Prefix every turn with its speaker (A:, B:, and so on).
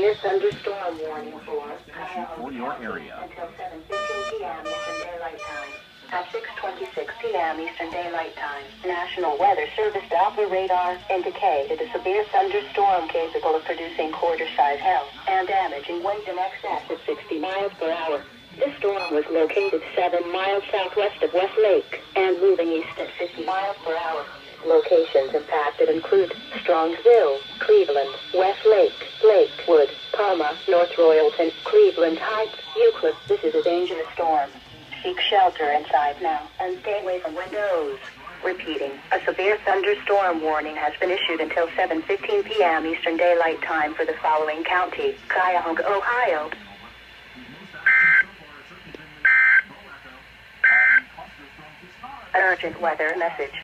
A: severe thunderstorm warning for
B: your area.
A: Until 7:15 p.m. Eastern Daylight Time. At 6:26 p.m. Eastern Daylight Time, National Weather Service Doppler radar indicated a severe thunderstorm capable of producing quarter-size hail and damaging winds in excess of 60 miles per hour. This storm was located 7 miles southwest of West Lake and moving east at 50 miles per hour. Locations impacted include Strongsville, Cleveland, West Lake, Lakewood, Palma, North Royalton, Cleveland Heights, Euclid. This is a dangerous storm. Seek shelter inside now and stay away from windows. Repeating, a severe thunderstorm warning has been issued until 7:15 p.m. Eastern Daylight Time for the following county: Cuyahoga, Ohio. Urgent weather message.